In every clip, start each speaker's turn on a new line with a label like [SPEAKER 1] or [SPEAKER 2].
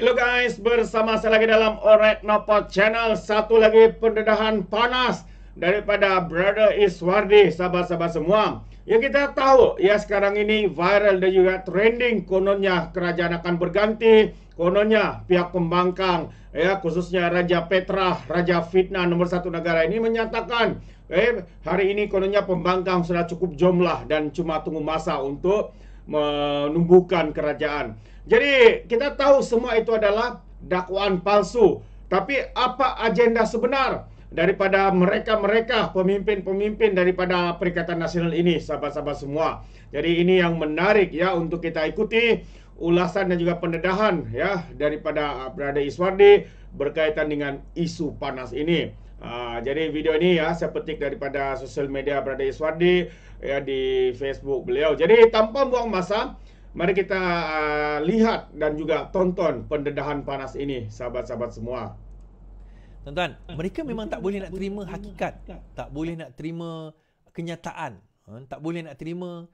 [SPEAKER 1] Hello guys, bersama saya lagi dalam Alright Nopot Channel. Satu lagi pendedahan panas daripada Brother Iswardi, sahabat-sahabat semua. Ya, kita tahu ya sekarang ini viral dan juga trending, kononnya kerajaan akan berganti, kononnya pihak pembangkang ya, khususnya Raja Petra, Raja Fitnah nomor 1 negara ini menyatakan hari ini kononnya pembangkang sudah cukup jumlah dan cuma tunggu masa untuk menumbuhkan kerajaan. Jadi kita tahu semua itu adalah dakwaan palsu. Tapi apa agenda sebenar daripada mereka-mereka pemimpin-pemimpin daripada Perikatan Nasional ini, sahabat-sahabat semua. Jadi ini yang menarik ya untuk kita ikuti ulasan dan juga pendedahan ya daripada Brother Iswardi berkaitan dengan isu panas ini. Jadi video ini ya saya petik daripada sosial media Brother Iswardi ya di Facebook beliau. Jadi tanpa buang masa, mari kita lihat dan juga tonton pendedahan panas ini, sahabat-sahabat semua.
[SPEAKER 2] Tuan-tuan, mereka memang tak boleh nak terima hakikat, tak boleh nak terima kenyataan, tak boleh nak terima.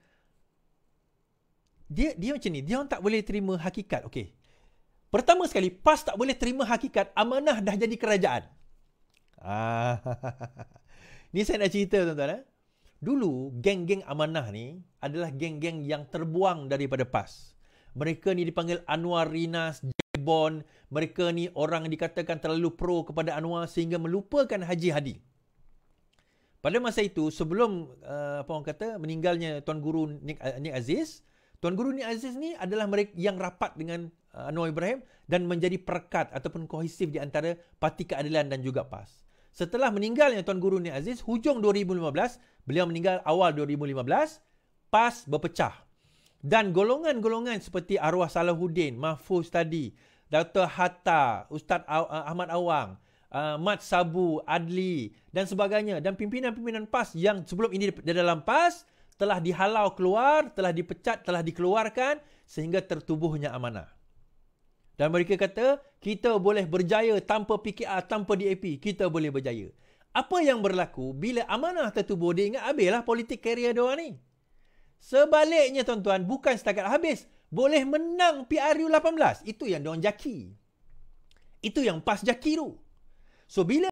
[SPEAKER 2] Dia macam ni, dia orang tak boleh terima hakikat. Okey. Pertama sekali, PAS tak boleh terima hakikat amanah dah jadi kerajaan. Ni saya nak cerita, tuan-tuan. Dulu, geng-geng amanah ni adalah geng-geng yang terbuang daripada PAS. Mereka ni dipanggil Anwar Rinas, Jebon. Mereka ni orang dikatakan terlalu pro kepada Anwar sehingga melupakan Haji Hadi. Pada masa itu, sebelum meninggalnya Tuan Guru Nik Aziz, Tuan Guru Nik Aziz ni adalah mereka yang rapat dengan Anwar Ibrahim dan menjadi perekat ataupun kohesif di antara Parti Keadilan dan juga PAS. Setelah meninggalnya Tuan Guru Nik Aziz, hujung 2015, beliau meninggal awal 2015, PAS berpecah. Dan golongan-golongan seperti Arwah Salahuddin, Mahfuz tadi, Dr. Hatta, Ustaz Ahmad Awang, Mat Sabu, Adli dan sebagainya, dan pimpinan-pimpinan PAS yang sebelum ini di dalam PAS telah dihalau keluar, telah dipecat, telah dikeluarkan sehingga tertubuhnya amanah. Dan mereka kata, kita boleh berjaya tanpa PKR, tanpa DAP. Kita boleh berjaya. Apa yang berlaku bila amanah tertubuh, dia ingat habislah politik karier diorang ni. Sebaliknya tuan-tuan, bukan setakat habis. Boleh menang PRU 18. Itu yang diorang jaki. Itu yang PAS jaki tu. So, bila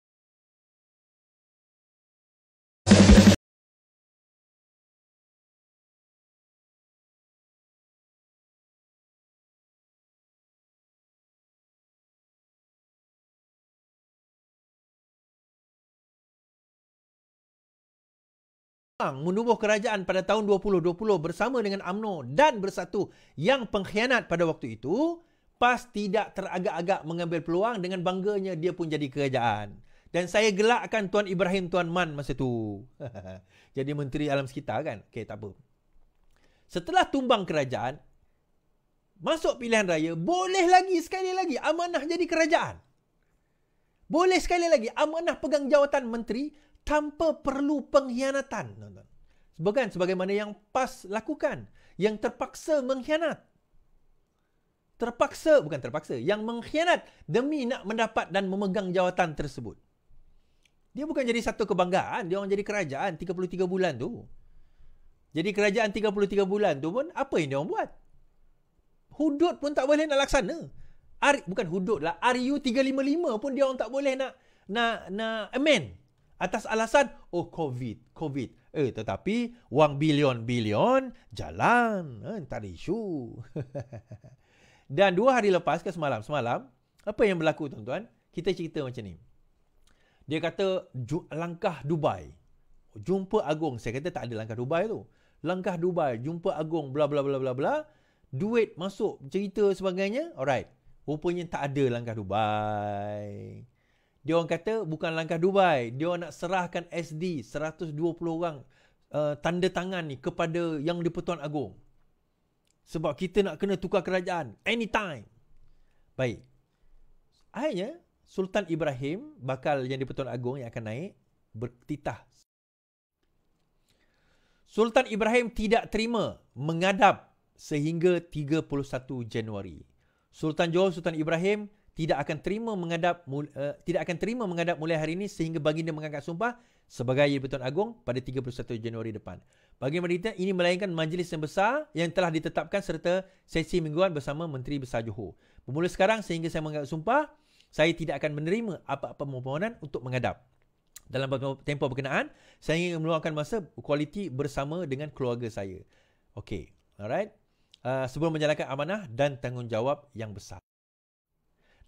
[SPEAKER 2] menubuh kerajaan pada tahun 2020 bersama dengan UMNO dan Bersatu yang pengkhianat pada waktu itu, PAS tidak teragak-agak mengambil peluang. Dengan bangganya dia pun jadi kerajaan. Dan saya gelakkan Tuan Ibrahim Tuan Man masa tu. Jadi Menteri Alam Sekitar kan. Okey, tak apa. Setelah tumbang kerajaan, masuk pilihan raya, boleh lagi sekali lagi amanah jadi kerajaan. Boleh sekali lagi amanah pegang jawatan menteri tanpa perlu pengkhianatan. Bukan sebagaimana yang PAS lakukan, yang terpaksa mengkhianat. Yang mengkhianat demi nak mendapat dan memegang jawatan tersebut. Dia bukan jadi satu kebanggaan, dia orang jadi kerajaan 33 bulan tu. Jadi kerajaan 33 bulan tu pun apa yang dia orang buat? Hudud pun tak boleh nak laksana. Bukan hudud lah, RU 355 pun dia orang tak boleh nak amend. Atas alasan, COVID. Tetapi wang bilion-bilion jalan. Tak ada isu. Dan 2 hari lepas ke semalam, apa yang berlaku tuan-tuan? Kita cerita macam ni. Dia kata, langkah Dubai. Jumpa agung. Saya kata tak ada langkah Dubai tu. Langkah Dubai, jumpa agung, bla bla bla bla bla. Duit masuk, cerita sebagainya. Alright. Rupanya tak ada langkah Dubai. Dia orang kata bukan langkah Dubai. Dia orang nak serahkan SD 120 orang tanda tangan ni kepada Yang di-Pertuan Agong. Sebab kita nak kena tukar kerajaan anytime. Baik. Akhirnya Sultan Ibrahim, bakal Yang di-Pertuan Agong yang akan naik, bertitah. Sultan Ibrahim tidak terima mengadap sehingga 31 Januari. Sultan Johor Sultan Ibrahim tidak akan terima menghadap mulai hari ini sehingga baginda mengangkat sumpah sebagai Yang-di-Pertuan Agong pada 31 Januari depan. Bagi mereka, ini melainkan majlis yang besar yang telah ditetapkan serta sesi mingguan bersama Menteri Besar Johor. Bermula sekarang sehingga saya mengambil sumpah, saya tidak akan menerima apa-apa permohonan untuk menghadap. Dalam tempoh berkenaan, saya ingin meluangkan masa kualiti bersama dengan keluarga saya. Okey, alright. Sebelum menjalankan amanah dan tanggungjawab yang besar.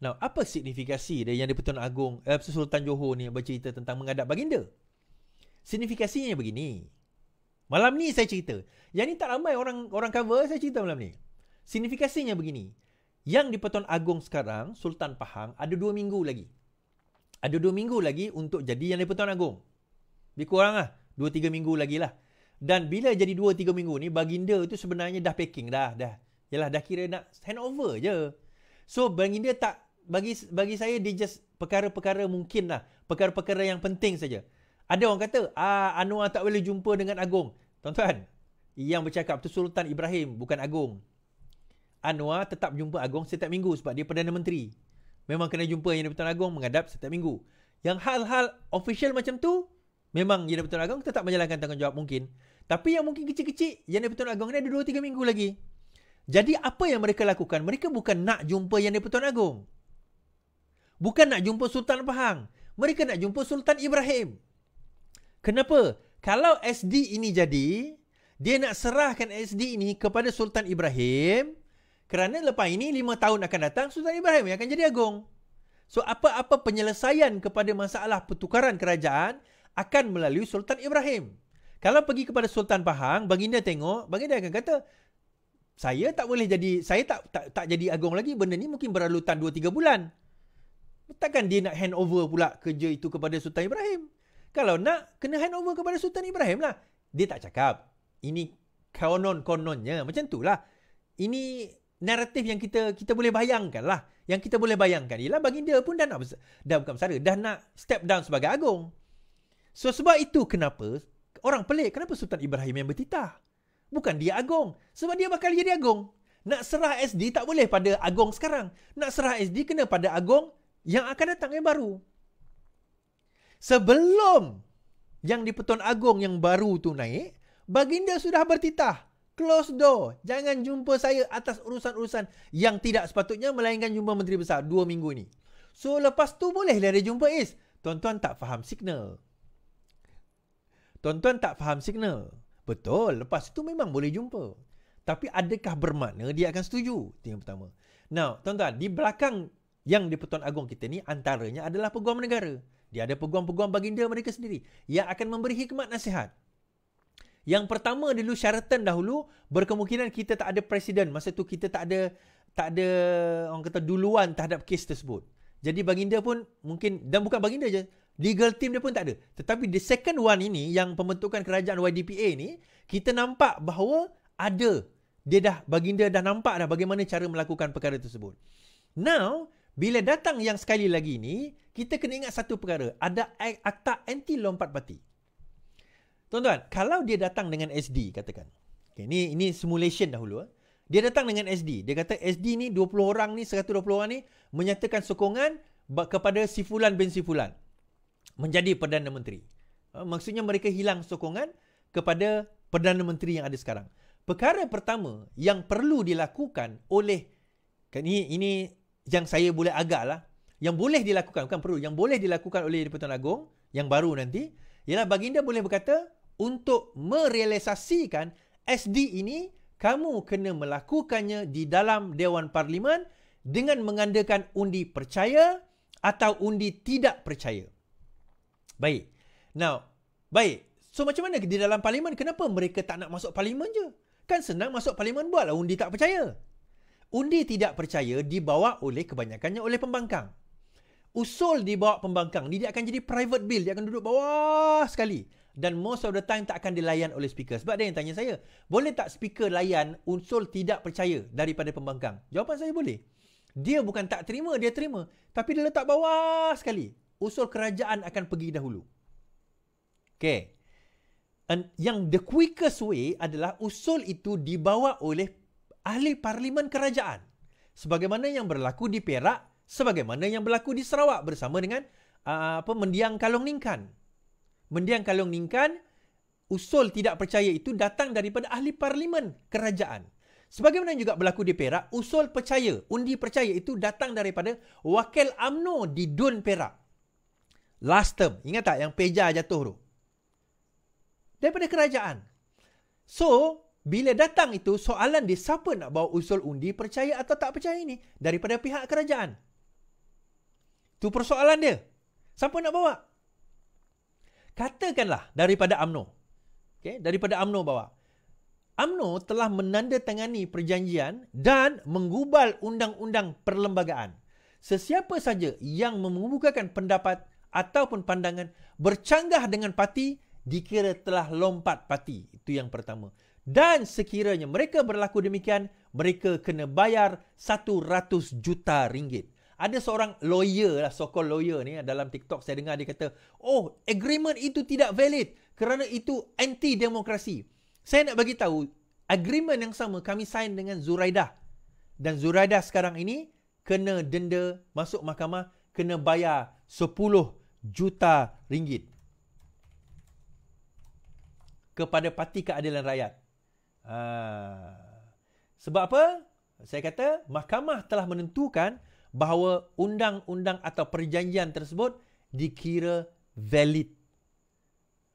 [SPEAKER 2] Now, apa signifikasi dari yang di-Pertuan Agong Sultan Johor ni bercerita tentang menghadap baginda? Signifikasinya begini. Malam ni saya cerita. Yang ni tak ramai orang cover, saya cerita malam ni. Signifikasinya begini. Yang di-Pertuan Agong sekarang, Sultan Pahang, ada 2 minggu lagi. Ada 2 minggu lagi untuk jadi yang di-Pertuan Agong. Lebih kurang lah. 2-3 minggu lagi lah. Dan bila jadi 2-3 minggu ni, baginda tu sebenarnya dah packing dah. Yalah, dah kira nak hand over je. So, baginda tak, bagi saya dia just perkara-perkara mungkin lah. Perkara-perkara yang penting saja. Ada orang kata, Anwar tak boleh jumpa dengan Agong. Tuan-tuan, yang bercakap tu Sultan Ibrahim, bukan Agong. Anwar tetap jumpa Agong setiap minggu sebab dia Perdana Menteri. Memang kena jumpa Yang di-Pertuan Agong menghadap setiap minggu. Yang hal-hal official macam tu, memang Yang di-Pertuan Agong tetap menjalankan tanggungjawab mungkin. Tapi yang mungkin kecil-kecil, Yang di-Pertuan Agong ni ada 2-3 minggu lagi. Jadi apa yang mereka lakukan? Mereka bukan nak jumpa Yang di-Pertuan Agong. Bukan nak jumpa Sultan Pahang. Mereka nak jumpa Sultan Ibrahim. Kenapa? Kalau SD ini jadi, dia nak serahkan SD ini kepada Sultan Ibrahim, kerana lepas ini 5 tahun akan datang, Sultan Ibrahim yang akan jadi Agong. So, apa-apa penyelesaian kepada masalah pertukaran kerajaan akan melalui Sultan Ibrahim. Kalau pergi kepada Sultan Pahang, baginda tengok, baginda akan kata, saya tak boleh jadi, saya tak jadi Agong lagi, benda ni mungkin berlalutan 2-3 bulan. Takkan dia nak hand over pula kerja itu kepada Sultan Ibrahim? Kalau nak, kena hand over kepada Sultan Ibrahim lah. Dia tak cakap. Ini konon-kononnya. Macam tu lah. Ini naratif yang kita boleh bayangkan lah. Yang kita boleh bayangkan ialah baginda pun dah bukan bersara. Dah nak step down sebagai Agong. So sebab itu kenapa orang pelik. Kenapa Sultan Ibrahim yang bertitah? Bukan dia Agong. Sebab dia bakal jadi Agong. Nak serah SD tak boleh pada Agong sekarang. Nak serah SD kena pada Agong yang akan datang yang baru. Sebelum yang di-Pertuan Agong yang baru tu naik, baginda sudah bertitah. Close door. Jangan jumpa saya atas urusan-urusan yang tidak sepatutnya, melainkan jumpa Menteri Besar 2 minggu ni. So lepas tu bolehlah dia jumpa Is. Tuan-tuan tak faham signal. Tuan-tuan tak faham signal. Betul, lepas tu memang boleh jumpa. Tapi adakah bermakna dia akan setuju? Itu yang pertama. Now, tuan-tuan, di belakang yang di-Pertuan Agong kita ni antaranya adalah peguam negara. Dia ada peguam-peguam baginda mereka sendiri yang akan memberi hikmat nasihat. Yang pertama dulu syaratan dahulu, berkemungkinan kita tak ada presiden. Masa tu kita tak ada orang kata duluan terhadap kes tersebut. Jadi baginda pun mungkin, dan bukan baginda je, legal team dia pun tak ada. Tetapi the second one ini, yang pembentukan kerajaan YDPA ni, kita nampak bahawa ada. Baginda dah nampak dah bagaimana cara melakukan perkara tersebut. Now, bila datang yang sekali lagi ni, kita kena ingat satu perkara. Ada akta anti lompat parti. Tuan-tuan, kalau dia datang dengan SD, katakan. Okay, ini simulation dahulu. Dia datang dengan SD. Dia kata SD ni 20 orang ni, 120 orang ni menyatakan sokongan kepada si Fulan bin si Fulan menjadi Perdana Menteri. Maksudnya mereka hilang sokongan kepada Perdana Menteri yang ada sekarang. Perkara pertama yang perlu dilakukan oleh, ini yang saya boleh agak lah, yang boleh dilakukan, bukan perlu, yang boleh dilakukan oleh di-Pertuan Agong yang baru nanti, ialah baginda boleh berkata, untuk merealisasikan SD ini, kamu kena melakukannya di dalam Dewan Parlimen dengan mengandalkan undi percaya atau undi tidak percaya. Baik. Now, baik. So macam mana di dalam parlimen? Kenapa mereka tak nak masuk parlimen je? Kan senang masuk parlimen, buatlah undi tak percaya. Undi tidak percaya dibawa oleh kebanyakannya oleh pembangkang. Usul dibawa pembangkang ni dia akan jadi private bill. Dia akan duduk bawah sekali. Dan most of the time tak akan dilayan oleh speaker. Sebab ada yang tanya saya, boleh tak speaker layan usul tidak percaya daripada pembangkang? Jawapan saya boleh. Dia bukan tak terima, dia terima. Tapi dia letak bawah sekali. Usul kerajaan akan pergi dahulu. Okay. Yang the quickest way adalah usul itu dibawa oleh ahli parlimen kerajaan. Sebagaimana yang berlaku di Perak, sebagaimana yang berlaku di Sarawak bersama dengan Mendiang Kalong Ningkan. Mendiang Kalong Ningkan, usul tidak percaya itu datang daripada ahli parlimen kerajaan. Sebagaimana juga berlaku di Perak, usul percaya, undi percaya itu datang daripada wakil UMNO di DUN Perak. Last term, ingat tak yang Peja jatuh tu? Daripada kerajaan. So, bila datang itu, soalan dia siapa nak bawa usul undi percaya atau tak percaya ini? Daripada pihak kerajaan. Itu persoalan dia. Siapa nak bawa? Katakanlah daripada UMNO. Okay? Daripada UMNO bawa. UMNO telah menandatangani perjanjian dan menggubal undang-undang perlembagaan. Sesiapa saja yang mengemukakan pendapat ataupun pandangan bercanggah dengan parti dikira telah lompat parti. Itu yang pertama. Dan sekiranya mereka berlaku demikian, mereka kena bayar 100 juta ringgit. Ada seorang lawyer lah, so-called lawyer ni dalam TikTok saya dengar dia kata, oh, agreement itu tidak valid kerana itu anti-demokrasi. Saya nak bagi tahu, agreement yang sama kami sign dengan Zuraidah. Dan Zuraidah sekarang ini kena denda masuk mahkamah, kena bayar 10 juta ringgit kepada Parti Keadilan Rakyat. Sebab apa? Saya kata mahkamah telah menentukan bahawa undang-undang atau perjanjian tersebut dikira valid.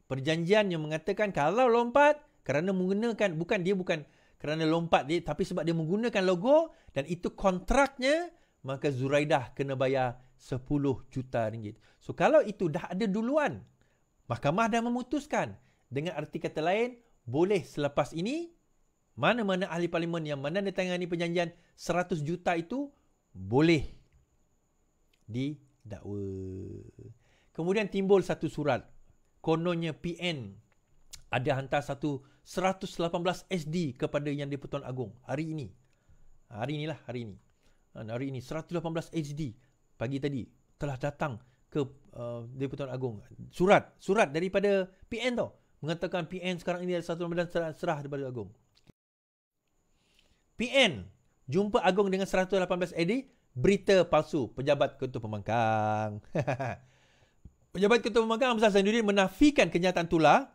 [SPEAKER 2] Perjanjian yang mengatakan kalau lompat kerana menggunakan, bukan kerana lompat dia, tapi sebab dia menggunakan logo dan itu kontraknya, maka Zuraidah kena bayar 10 juta ringgit. So kalau itu dah ada duluan, mahkamah dah memutuskan. Dengan arti kata lain, boleh selepas ini, mana-mana ahli parlimen yang menandatangani perjanjian 100 juta itu boleh didakwa. Kemudian timbul satu surat. Kononnya PN ada hantar satu 118 SD kepada Yang di-Pertuan Agong hari ini. Hari ini 118 SD pagi tadi telah datang ke di-Pertuan Agong. Surat daripada PN tau. Mengatakan PN sekarang ini ada satu dan serah daripada Agong. PN jumpa Agong dengan 118 SD, berita palsu. Pejabat Ketua Pembangkang. Pejabat Ketua Pembangkang Hamzah Zainuddin menafikan kenyataan tular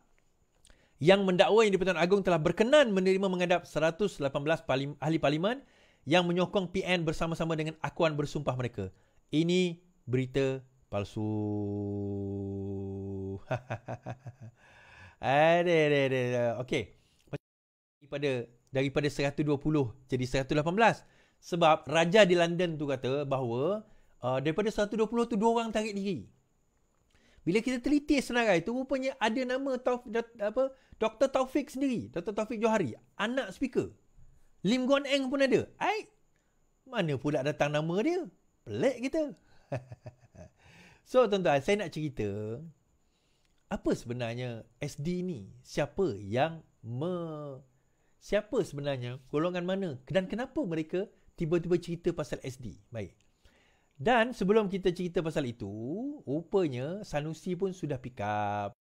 [SPEAKER 2] yang mendakwa Yang di-Pertuan Agong telah berkenan menerima menghadap 118 ahli parlimen yang menyokong PN bersama-sama dengan akuan bersumpah mereka. Ini berita palsu. Okey. Daripada 120 jadi 118. Sebab Raja di London tu kata bahawa daripada 120 tu 2 orang tarik diri. Bila kita teliti senarai tu, rupanya ada nama Dr. Taufik sendiri. Dr. Taufik Johari. Anak speaker. Lim Guan Eng pun ada. Mana pula datang nama dia? Pelik kita. So, tuan-tuan, saya nak cerita. Apa sebenarnya SD ni? Siapa sebenarnya? Golongan mana? Dan kenapa mereka tiba-tiba cerita pasal SD? Baik. Dan sebelum kita cerita pasal itu, rupanya Sanusi pun sudah pick up.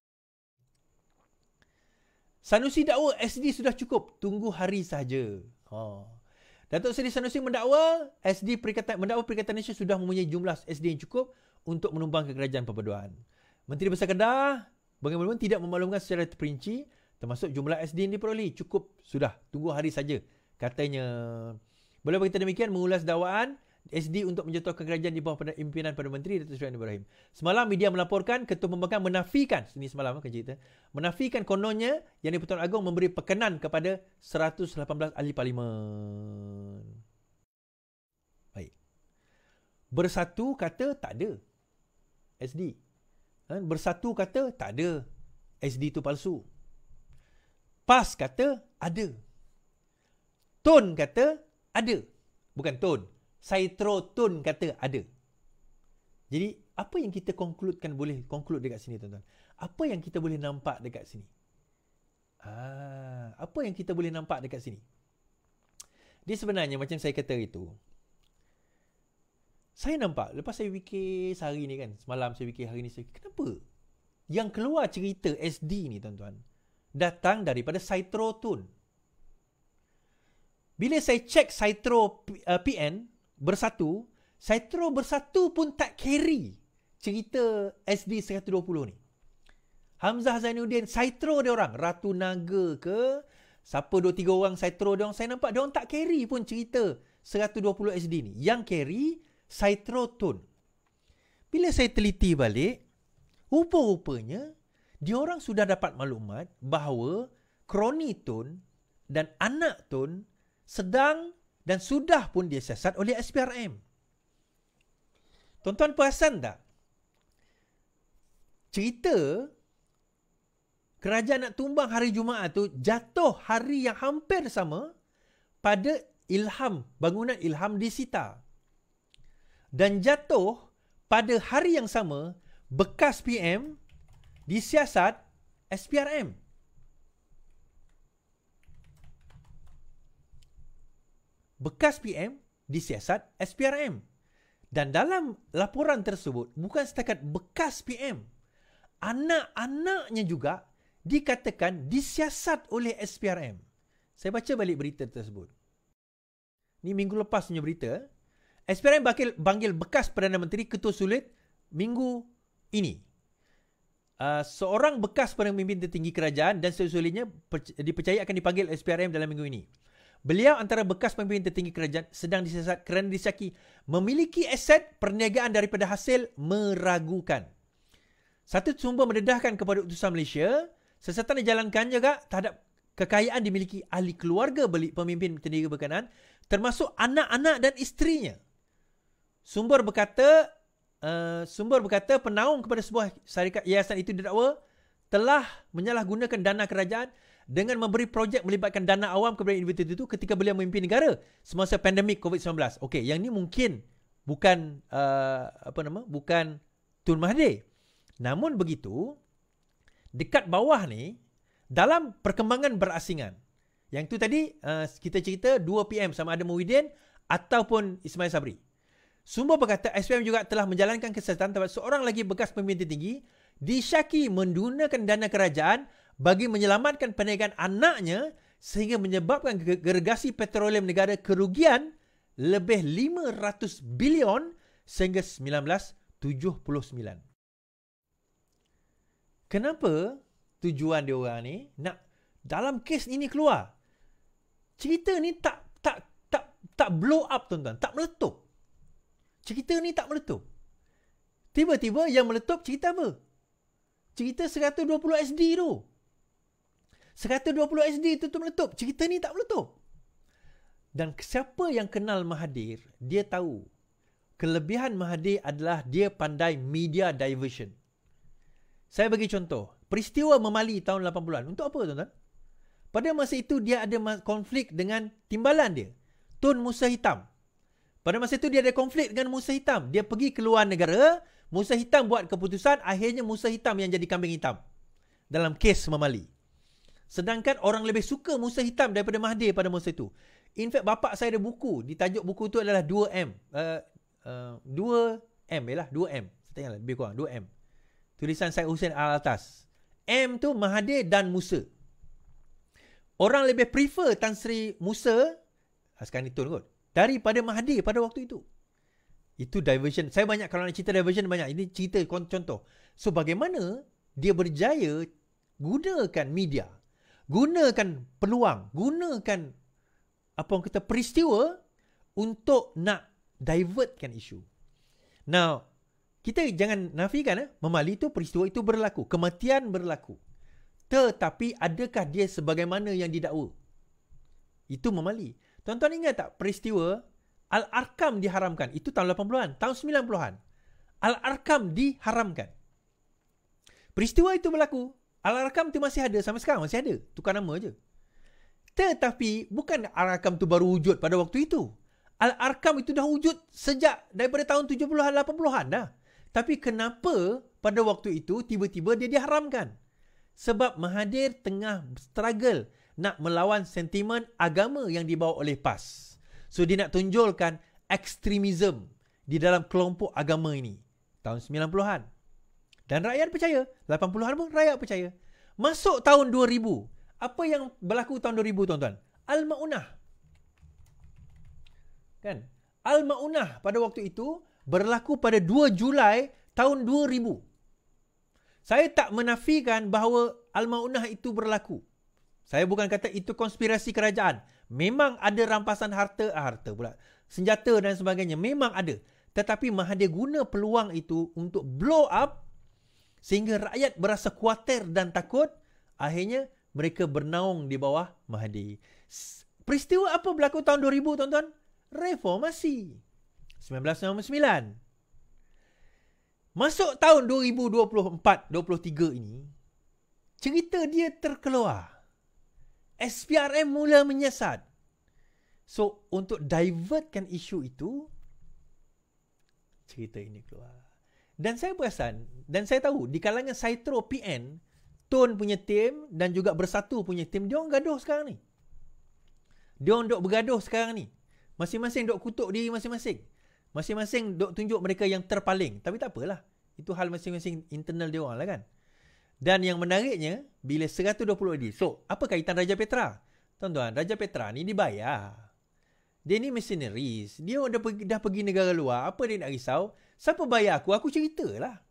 [SPEAKER 2] Sanusi dakwa SD sudah cukup, tunggu hari sahaja. Datuk Seri Sanusi mendakwa Perikatan Malaysia sudah mempunyai jumlah SD yang cukup untuk menumbang ke Kerajaan Perpaduan. Menteri Besar Kedah bagaimana tidak memaklumkan secara terperinci termasuk jumlah SD yang diperolehi. Cukup, sudah, tunggu hari saja, katanya. Boleh berkata demikian mengulas dakwaan SD untuk menjatuhkan kerajaan di bawah pimpinan Perdana Menteri Datuk Seri Anwar Ibrahim. Semalam media melaporkan Ketua Pembangkang menafikan, ini semalam kan cerita, menafikan kononnya Yang di-Pertuan Agong memberi perkenan kepada 118 ahli parlimen. Baik. Bersatu kata tak ada SD. Bersatu kata tak ada SD itu palsu. PAS kata ada. TUN kata ada. Bukan TUN. Saitro-Tun kata ada. Jadi, apa yang kita boleh conclude dekat sini, tuan-tuan? Apa yang kita boleh nampak dekat sini? Apa yang kita boleh nampak dekat sini? Dia sebenarnya macam saya kata itu. Saya nampak, lepas saya fikir sehari ni kan, semalam saya fikir, hari ni saya fikir, kenapa? Yang keluar cerita SD ni, tuan-tuan, datang daripada Saitro-Tun. Bila saya cek Saitro PN, Bersatu, Saitro Bersatu pun tak carry cerita SD 120 ni. Hamzah Zainuddin, Saitro dia orang, Ratu Naga ke, Siapa 2-3 orang saya throw dia orang, saya nampak dia orang tak carry pun cerita 120 SD ni. Yang carry Cytro-tone. Bila saya teliti balik, rupa-rupanya dia orang sudah dapat maklumat bahawa Chronitone dan anak tone sedang dan sudah pun disiasat oleh SPRM. Tuan-tuan perasan tak? Cerita kerajaan nak tumbang hari Jumaat tu jatuh hari yang hampir sama pada bangunan Ilham disita. Dan jatuh pada hari yang sama bekas PM disiasat SPRM. Bekas PM disiasat SPRM. Dan dalam laporan tersebut, bukan setakat bekas PM, anak-anaknya juga dikatakan disiasat oleh SPRM. Saya baca balik berita tersebut. Ni minggu lepas punya berita. SPRM panggil bekas Perdana Menteri Ketua Sulit minggu ini. Seorang bekas pemimpin tertinggi kerajaan dan sesulitnya dipercayai akan dipanggil SPRM dalam minggu ini. Beliau antara bekas pemimpin tertinggi kerajaan sedang disiasat kerana disyaki memiliki aset perniagaan daripada hasil meragukan. Satu sumber mendedahkan kepada utusan Malaysia, siasatan dijalankan juga terhadap kekayaan dimiliki ahli keluarga pemimpin tertinggi berkenaan, termasuk anak-anak dan isterinya. Sumber berkata penaung kepada sebuah syarikat yayasan itu didakwa telah menyalahgunakan dana kerajaan dengan memberi projek melibatkan dana awam kepada individu itu ketika beliau memimpin negara semasa pandemik COVID-19. Okey, yang ni mungkin bukan bukan Tun Mahathir. Namun begitu, dekat bawah ni dalam perkembangan berasingan. Yang tu tadi kita cerita 2 PM sama ada Muhyiddin ataupun Ismail Sabri. Sumber berkata SPM juga telah menjalankan kesiasatan terhadap seorang lagi bekas pemimpin tinggi disyaki menggunakan dana kerajaan bagi menyelamatkan perniagaan anaknya sehingga menyebabkan gergasi petroleum negara kerugian lebih 500 bilion sehingga 1979. Kenapa tujuan dia orang ni nak dalam kes ini keluar? Cerita ni tak blow up, tuan-tuan, tak meletup. Cerita ni tak meletup. Tiba-tiba yang meletup cerita apa? Cerita 120 SD tu. 120 SD tu meletup. Cerita ni tak meletup. Dan siapa yang kenal Mahathir, dia tahu. Kelebihan Mahathir adalah dia pandai media diversion. Saya bagi contoh. Peristiwa Memali tahun 80-an. Untuk apa, tuan-tuan? Pada masa itu, dia ada konflik dengan timbalan dia. Tun Musa Hitam. Pada masa itu, dia ada konflik dengan Musa Hitam. Dia pergi ke luar negara. Musa Hitam buat keputusan. Akhirnya Musa Hitam yang jadi kambing hitam. Dalam kes Memali. Sedangkan orang lebih suka Musa Hitam daripada Mahathir pada masa itu. In fact, bapak saya ada buku. Ditajuk buku itu adalah 2M. 2M ialah 2M. Saya tengoklah lebih kurang 2M. Tulisan Syed Hussein Alatas. M tu Mahathir dan Musa. Orang lebih prefer Tan Sri Musa, sekarang itu kot, daripada Mahathir pada waktu itu. Itu diversion. Saya banyak, kalau nak cerita diversion banyak. Ini cerita contoh. So bagaimana dia berjaya gunakan media, gunakan peluang, gunakan apa orang kata peristiwa untuk nak divertkan isu. Now, kita jangan nafikan Memali itu peristiwa itu berlaku, kematian berlaku. Tetapi adakah dia sebagaimana yang didakwa? Itu Memali. Tuan-tuan ingat tak peristiwa Al-Arkam diharamkan? Itu tahun 80-an, tahun 90-an. Al-Arkam diharamkan. Peristiwa itu berlaku. Al-Arkam itu masih ada, sampai sekarang masih ada. Tukar nama je. Tetapi bukan Al-Arkam itu baru wujud pada waktu itu. Al-Arkam itu dah wujud sejak daripada tahun 70-an, 80-an dah. Tapi kenapa pada waktu itu tiba-tiba dia diharamkan? Sebab Mahathir tengah struggle nak melawan sentimen agama yang dibawa oleh PAS. So dia nak tunjulkan ekstremism di dalam kelompok agama ini. Tahun 90-an. Dan rakyat percaya. 80-an pun rakyat percaya. Masuk tahun 2000. Apa yang berlaku tahun 2000, tuan-tuan? Al-Ma'unah. Kan? Al-Ma'unah pada waktu itu berlaku pada 2 Julai tahun 2000. Saya tak menafikan bahawa Al-Ma'unah itu berlaku. Saya bukan kata itu konspirasi kerajaan. Memang ada rampasan harta pula. Senjata dan sebagainya. Memang ada. Tetapi Mahathir guna peluang itu untuk blow up sehingga rakyat berasa khawatir dan takut. Akhirnya mereka bernaung di bawah Mahathir. Peristiwa apa berlaku tahun 2000 tuan-tuan? Reformasi. 1999. Masuk tahun 2024-23 ini, cerita dia terkeluar. SPRM mula menyesat. So, untuk divertkan isu itu, cerita ini keluar. Dan saya perasan, dan saya tahu, di kalangan Saitro PN, Tun punya tim dan juga Bersatu punya tim, dia orang gaduh sekarang ni. Dia orang duk bergaduh sekarang ni. Masing-masing duk kutuk diri masing-masing. Masing-masing duk tunjuk mereka yang terpaling. Tapi tak apalah. Itu hal masing-masing internal dia orang lah kan. Dan yang menariknya, bila 120 AD. So, apa kaitan Raja Petra? Tuan-tuan, Raja Petra ni dibayar. Dia ni mercenaries. Dia dah pergi negara luar. Apa dia nak risau? Siapa bayar aku? Aku ceritalah.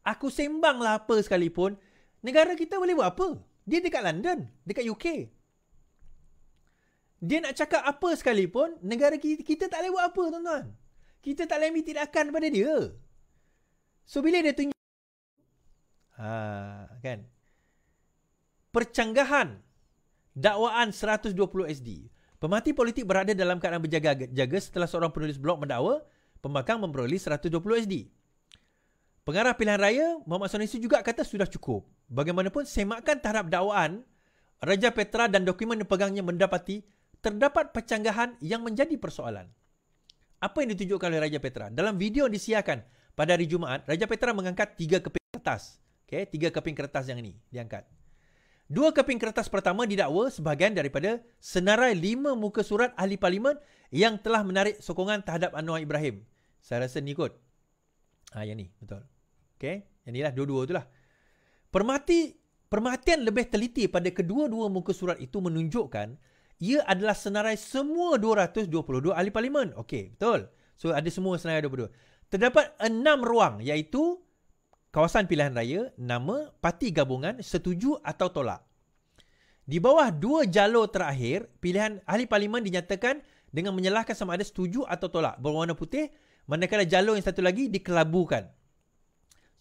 [SPEAKER 2] Aku sembang lah apa sekalipun. Negara kita boleh buat apa? Dia dekat London. Dekat UK. Dia nak cakap apa sekalipun. Negara kita tak boleh buat apa tuan-tuan. Kita tak boleh ambil tindakan pada dia. So, bila dia tunjuk kan, percanggahan dakwaan 120 SD. Pemerhati politik berada dalam keadaan berjaga-jaga setelah seorang penulis blog mendakwa pembangkang memperoleh 120 SD. Pengarah pilihan raya Muhammad Sanusi juga kata sudah cukup. Bagaimanapun semakan terhadap dakwaan Raja Petra dan dokumen yang pegangnya mendapati terdapat percanggahan yang menjadi persoalan. Apa yang ditunjukkan oleh Raja Petra? Dalam video yang disiarkan pada hari Jumaat, Raja Petra mengangkat 3 keping kertas. Okay, 3 keping kertas yang ini diangkat. 2 keping kertas pertama didakwa sebahagian daripada senarai 5 muka surat ahli parlimen yang telah menarik sokongan terhadap Anwar Ibrahim. Saya rasa ni kot. Yang ni, betul. Okay, yang ni lah, dua-dua tu lah. Perhatian lebih teliti pada kedua-dua muka surat itu menunjukkan ia adalah senarai semua 222 ahli parlimen. Okey, betul. So, ada semua senarai 22. Terdapat 6 ruang iaitu kawasan pilihan raya, nama, parti gabungan, setuju atau tolak. Di bawah 2 jalur terakhir, pilihan ahli parlimen dinyatakan dengan menyalahkan sama ada setuju atau tolak, berwarna putih, manakala jalur yang satu lagi dikelabukan.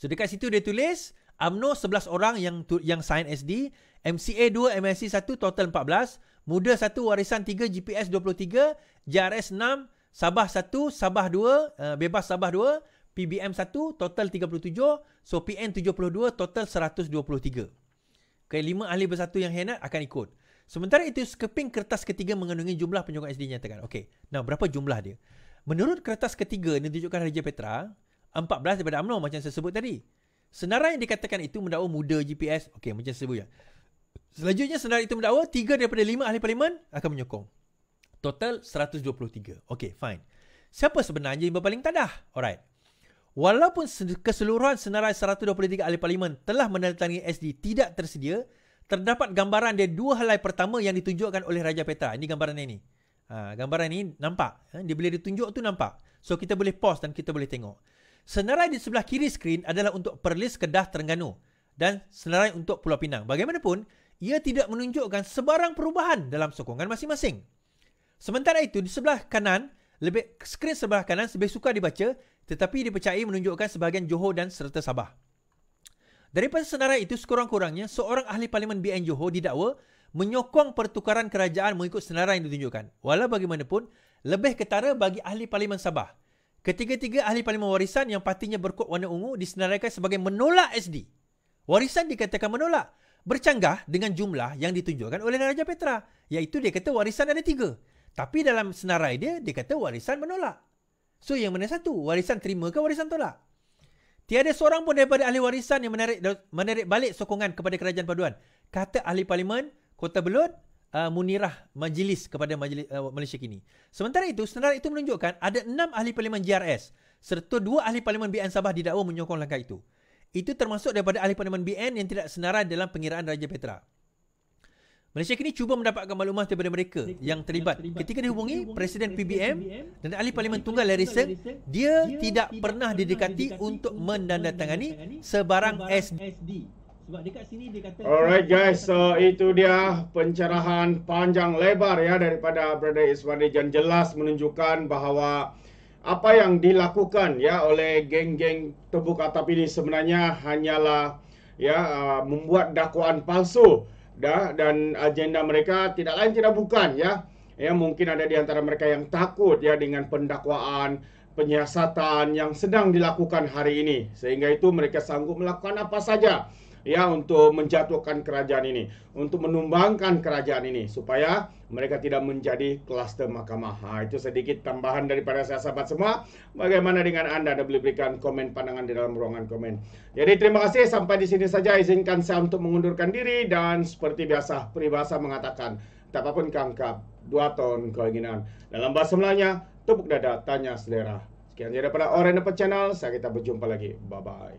[SPEAKER 2] So, dekat situ dia tulis, UMNO 11 orang yang sign SD, MCA 2, MSC 1, total 14, Muda 1, Warisan 3, GPS 23, JRS 6, Sabah 1, Sabah 2, Bebas Sabah 2, PBM 1, total 37, so PN 72, total 123. Okay, 5 ahli bersatu yang hianat akan ikut. Sementara itu, sekeping kertas ketiga mengandungi jumlah penyokong SD dinyatakan. Okey, nah berapa jumlah dia? Menurut kertas ketiga yang ditunjukkan Raja Petra, 14 daripada UMNO macam saya sebut tadi. Senarai yang dikatakan itu mendakwa Muda, GPS. Okey, macam saya sebut ya. Selanjutnya, senarai itu mendakwa 3 daripada 5 ahli parlimen akan menyokong. Total 123. Okey, fine. Siapa sebenarnya yang berpaling tadah? Alright. Walaupun keseluruhan senarai 123 ahli parlimen telah menandatangani SD tidak tersedia, terdapat gambaran dari 2 helai pertama yang ditunjukkan oleh Raja Petra. Ini gambaran ini. Gambaran ini nampak. Dia bila ditunjuk tu nampak. So, kita boleh pause dan kita boleh tengok. Senarai di sebelah kiri skrin adalah untuk Perlis, Kedah, Terengganu dan senarai untuk Pulau Pinang. Bagaimanapun, ia tidak menunjukkan sebarang perubahan dalam sokongan masing-masing. Sementara itu, di sebelah kanan, skrin sebelah kanan lebih sukar dibaca, tetapi dipercayai menunjukkan sebahagian Johor dan serta Sabah. Daripada senarai itu, sekurang-kurangnya, seorang ahli parlimen BN Johor didakwa menyokong pertukaran kerajaan mengikut senarai yang ditunjukkan. Walau bagaimanapun, lebih ketara bagi ahli parlimen Sabah. Ketiga-tiga ahli parlimen Warisan yang partinya berkod warna ungu disenaraikan sebagai menolak SD. Warisan dikatakan menolak, bercanggah dengan jumlah yang ditunjukkan oleh Raja Petra, iaitu dia kata Warisan ada 3. Tapi dalam senarai dia kata Warisan menolak. So, yang mana satu? Warisan terima ke Warisan tolak? Tiada seorang pun daripada ahli Warisan yang menarik balik sokongan kepada kerajaan paduan. Kata ahli parlimen Kota Belud, Munirah Majlis kepada Majlis Malaysia Kini. Sementara itu, senarai itu menunjukkan ada 6 ahli parlimen JRS serta 2 ahli parlimen BN Sabah didakwa menyokong langkah itu. Itu termasuk daripada ahli parlimen BN yang tidak senarai dalam pengiraan Raja Petra. Malaysia Kini cuba mendapatkan maklumat daripada mereka yang terlibat. Ketika dihubungi Presiden PBM dan ahli parlimen tunggal Larry Seng, dia tidak pernah didekati untuk menandatangani sebarang SD. Sebab dekat sini dia kata
[SPEAKER 1] Alright guys, so itu dia pencerahan panjang lebar ya daripada Brother Iswardi, dan jelas menunjukkan bahawa apa yang dilakukan ya oleh geng-geng tebuk atap ini sebenarnya hanyalah ya membuat dakwaan palsu dan agenda mereka tidak lain tidak bukan ya mungkin ada di antara mereka yang takut ya dengan pendakwaan penyiasatan yang sedang dilakukan hari ini, sehingga itu mereka sanggup melakukan apa saja ya untuk menjatuhkan kerajaan ini, untuk menumbangkan kerajaan ini supaya mereka tidak menjadi kluster mahkamah. Itu sedikit tambahan daripada saya, sahabat semua. Bagaimana dengan Anda? Anda boleh berikan komen pandangan di dalam ruangan komen. Jadi terima kasih, sampai di sini saja. Izinkan saya untuk mengundurkan diri, dan seperti biasa peribahasa mengatakan, tak apapun kangkap, 2 ton keinginan. Dalam bahasa Melayunya, tepuk dada, tanya selera. Sekian daripada Orang Dapat Channel. Saya kita berjumpa lagi. Bye-bye.